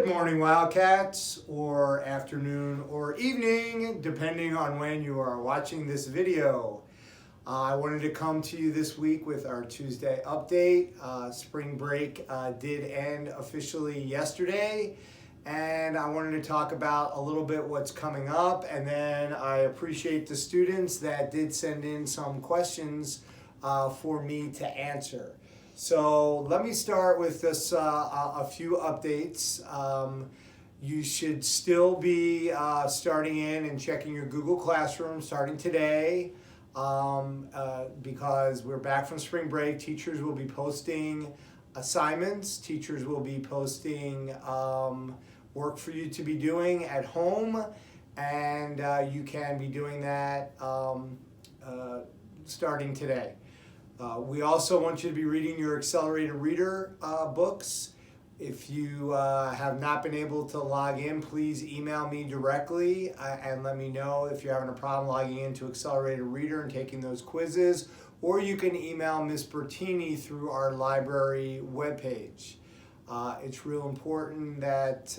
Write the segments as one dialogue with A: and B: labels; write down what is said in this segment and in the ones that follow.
A: Good morning, Wildcats, or afternoon or evening, depending on when you are watching this video. I wanted to come to you this week with our Tuesday update. Spring break did end officially yesterday, and I wanted to talk about a little bit what's coming up, and then I appreciate the students that did send in some questions for me to answer. So let me start with this a few updates. You should still be starting in and checking your Google Classroom starting today because we're back from spring break. Teachers will be posting assignments. Teachers will be posting work for you to be doing at home, and you can be doing that starting today. We also want you to be reading your Accelerated Reader books. If you have not been able to log in, please email me directly and let me know if you're having a problem logging into Accelerated Reader and taking those quizzes, or you can email Ms. Bertini through our library webpage. It's real important that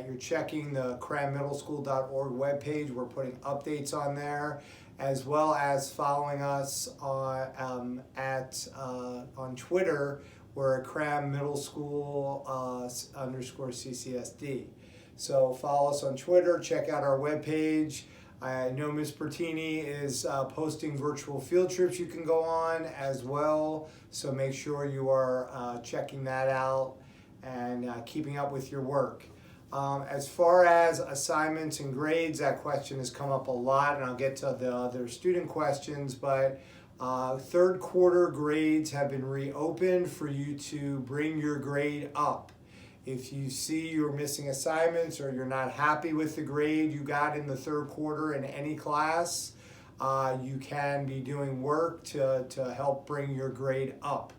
A: you're checking the crammiddleschool.org webpage. We're putting updates on there, as well as following us on Twitter. We're at Cram Middle School _CCSD. So follow us on Twitter, check out our webpage. I know Ms. Bertini is posting virtual field trips you can go on as well, so make sure you are checking that out and keeping up with your work. As far as assignments and grades, that question has come up a lot, and I'll get to the other student questions, but third quarter grades have been reopened for you to bring your grade up. If you see you're missing assignments or you're not happy with the grade you got in the third quarter in any class, you can be doing work to help bring your grade up.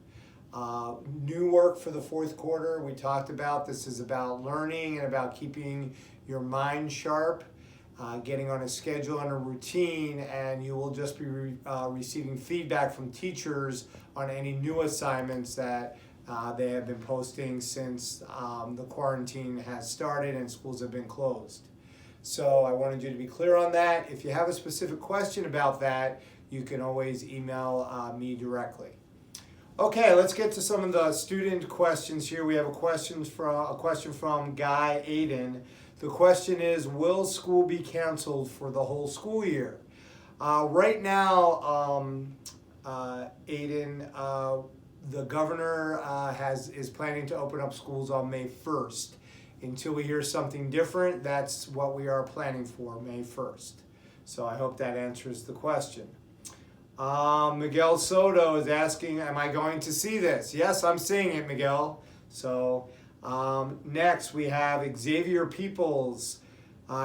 A: New work for the fourth quarter, we talked about. This is about learning and about keeping your mind sharp, getting on a schedule and a routine, and you will just be receiving feedback from teachers on any new assignments that they have been posting since the quarantine has started and schools have been closed. So I wanted you to be clear on that. If you have a specific question about that, you can always email me directly. Okay, let's get to some of the student questions here. We have a question from Guy Aiden. The question is, will school be canceled for the whole school year? Right now, Aiden, the governor is planning to open up schools on May 1st. Until we hear something different, that's what we are planning for, May 1st. So I hope that answers the question. Miguel Soto is asking, am I going to see this? Yes, I'm seeing it, Miguel. So next we have Xavier Peoples.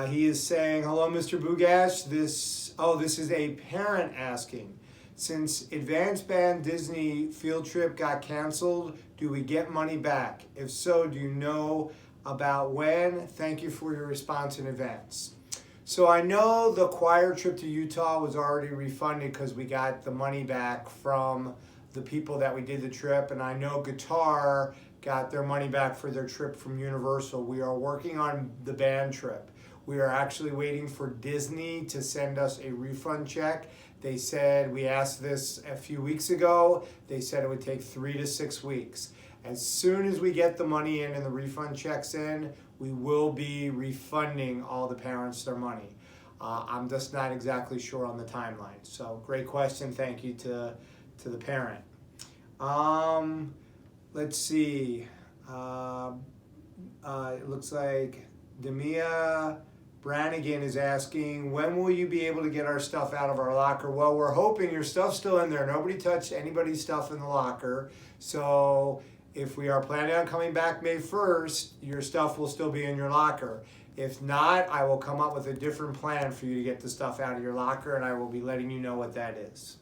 A: He is saying, hello, Mr. Bugash. This is a parent asking. Since Advanced Band Disney field trip got canceled, do we get money back? If so, do you know about when? Thank you for your response in advance. So I know the choir trip to Utah was already refunded because we got the money back from the people that we did the trip, and I know guitar got their money back for their trip from Universal. We are working on the band trip. We are actually waiting for Disney to send us a refund check. They said, we asked this a few weeks ago, they said it would take 3 to 6 weeks. As soon as we get the money in and the refund checks in, we will be refunding all the parents their money. I'm just not exactly sure on the timeline. So great question, thank you to the parent. Let's see, it looks like Demia Brannigan is asking, when will you be able to get our stuff out of our locker? Well, we're hoping your stuff's still in there. Nobody touched anybody's stuff in the locker. So if we are planning on coming back May 1st, your stuff will still be in your locker. If not, I will come up with a different plan for you to get the stuff out of your locker, and I will be letting you know what that is.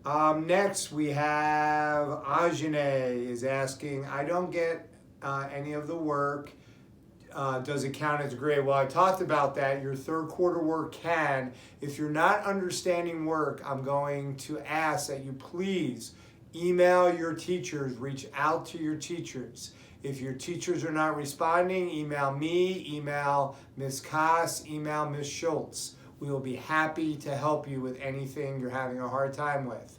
A: Next, we have Ajane is asking, I don't get any of the work. Does it count as a grade? Well, I talked about that. Your third quarter work can. If you're not understanding work, I'm going to ask that you please email your teachers, reach out to your teachers. If your teachers are not responding, email me, email Ms. Koss, email Ms. Schultz. We will be happy to help you with anything you're having a hard time with.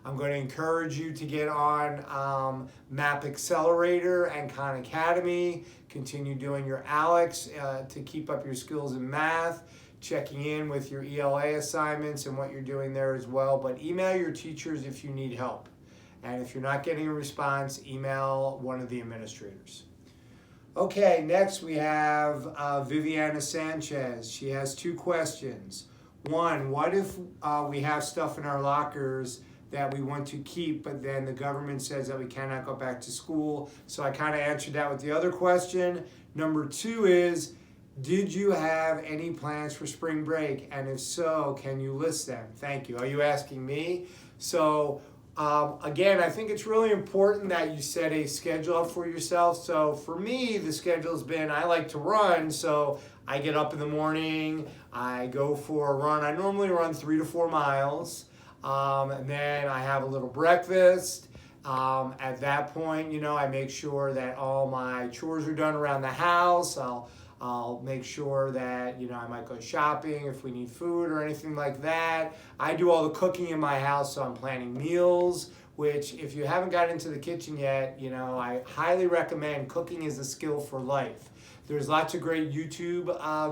A: I'm going to encourage you to get on Map Accelerator and Khan Academy. Continue doing your ALEKS to keep up your skills in math. Checking in with your ELA assignments and what you're doing there as well. But email your teachers if you need help. And if you're not getting a response, email one of the administrators. Okay, next we have Viviana Sanchez. She has 2 questions. One, what if we have stuff in our lockers that we want to keep, but then the government says that we cannot go back to school? So I kind of answered that with the other question. Number 2 is, did you have any plans for spring break? And if so, can you list them? Thank you. Are you asking me? So again, I think it's really important that you set a schedule up for yourself. So for me, the schedule's been, I like to run, so I get up in the morning, I go for a run. I normally run 3 to 4 miles, and then I have a little breakfast. At that point, I make sure that all my chores are done around the house. I'll make sure that, I might go shopping if we need food or anything like that. I do all the cooking in my house, so I'm planning meals, which if you haven't got into the kitchen yet, I highly recommend. Cooking is a skill for life. There's lots of great YouTube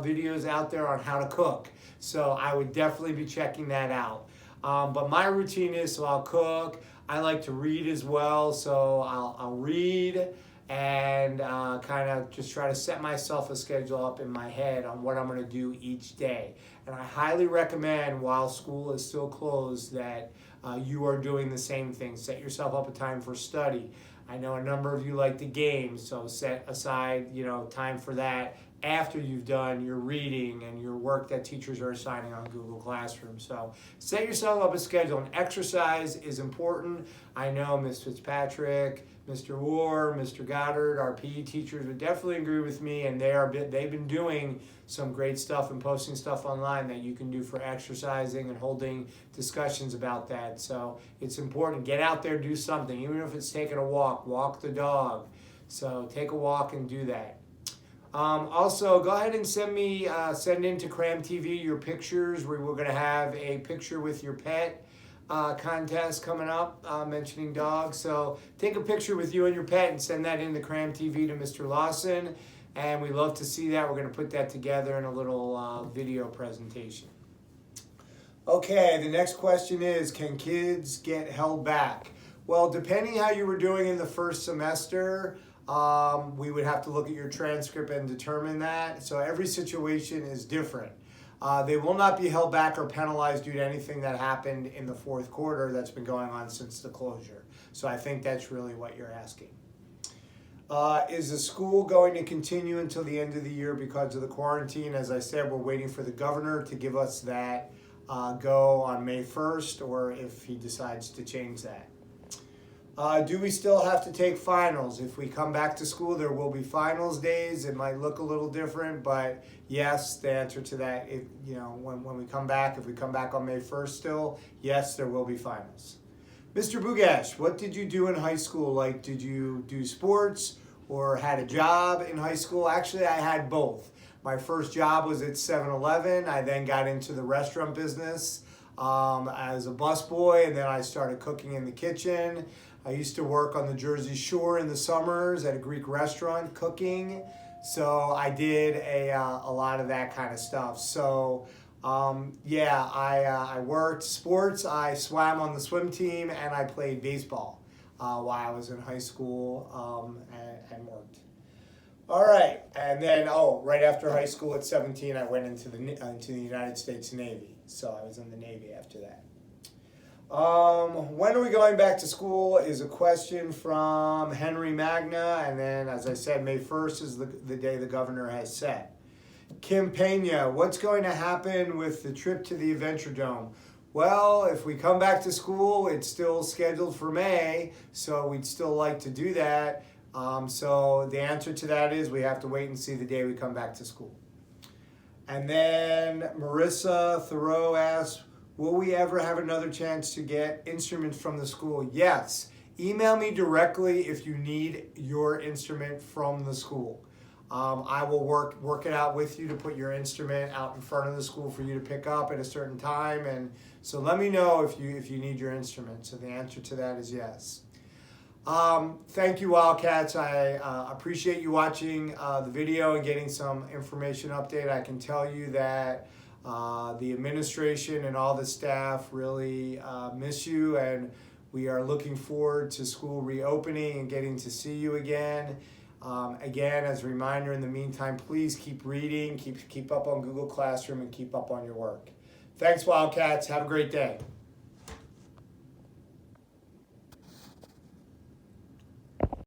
A: videos out there on how to cook, so I would definitely be checking that out. But my routine is, so I'll cook. I like to read as well, so I'll read and kind of just try to set myself a schedule up in my head on what I'm going to do each day. And I highly recommend, while school is still closed, that you are doing the same thing. Set yourself up a time for study. I know a number of you like to game, so set aside time for that after you've done your reading and your work that teachers are assigning on Google Classroom. So set yourself up a schedule. And exercise is important. I know Ms. Fitzpatrick, Mr. War, Mr. Goddard, our PE teachers would definitely agree with me, and they've been doing some great stuff and posting stuff online that you can do for exercising and holding discussions about that. So it's important. Get out there, do something, even if it's taking a walk the dog. So take a walk and do that. Also, go ahead and send in to Cram TV your pictures. We're going to have a picture with your pet contest coming up, mentioning dogs. So take a picture with you and your pet and send that in to Cram TV to Mr. Lawson. And we love to see that. We're going to put that together in a little video presentation. Okay, the next question is, can kids get held back? Well, depending how you were doing in the first semester, we would have to look at your transcript and determine that. So every situation is different. They will not be held back or penalized due to anything that happened in the 4th quarter that's been going on since the closure. So I think that's really what you're asking. Is the school going to continue until the end of the year because of the quarantine? As I said, we're waiting for the governor to give us that go on May 1st, or if he decides to change that. Do we still have to take finals? If we come back to school, there will be finals days. It might look a little different, but yes, the answer to that, when we come back, if we come back on May 1st still, yes, there will be finals. Mr. Bugash, what did you do in high school? Like, did you do sports or had a job in high school? Actually, I had both. My first job was at 7-Eleven. I then got into the restaurant business as a busboy, and then I started cooking in the kitchen. I used to work on the Jersey Shore in the summers at a Greek restaurant cooking. So I did a lot of that kind of stuff. So I worked sports. I swam on the swim team, and I played baseball while I was in high school and worked. All right, and then right after high school at 17, I went into the United States Navy. So I was in the Navy after that. When are we going back to school is a question from Henry Magna, and then, as I said, May 1st is the day the governor has set. Kim Pena, what's going to happen with the trip to the Adventure Dome? Well, if we come back to school, it's still scheduled for May, so we'd still like to do that. So the answer to that is we have to wait and see the day we come back to school. And then Marissa Thoreau asks, will we ever have another chance to get instruments from the school? Yes. email me directly if you need your instrument from the school. I will work it out with you to put your instrument out in front of the school for you to pick up at a certain time. And so let me know if you need your instrument. So the answer to that is yes. Thank you, Wildcats. I appreciate you watching the video and getting some information update. I can tell you that the administration and all the staff really miss you, and we are looking forward to school reopening and getting to see you again. Again, as a reminder, in the meantime, please keep reading, keep up on Google Classroom, and keep up on your work. Thanks, Wildcats. Have a great day.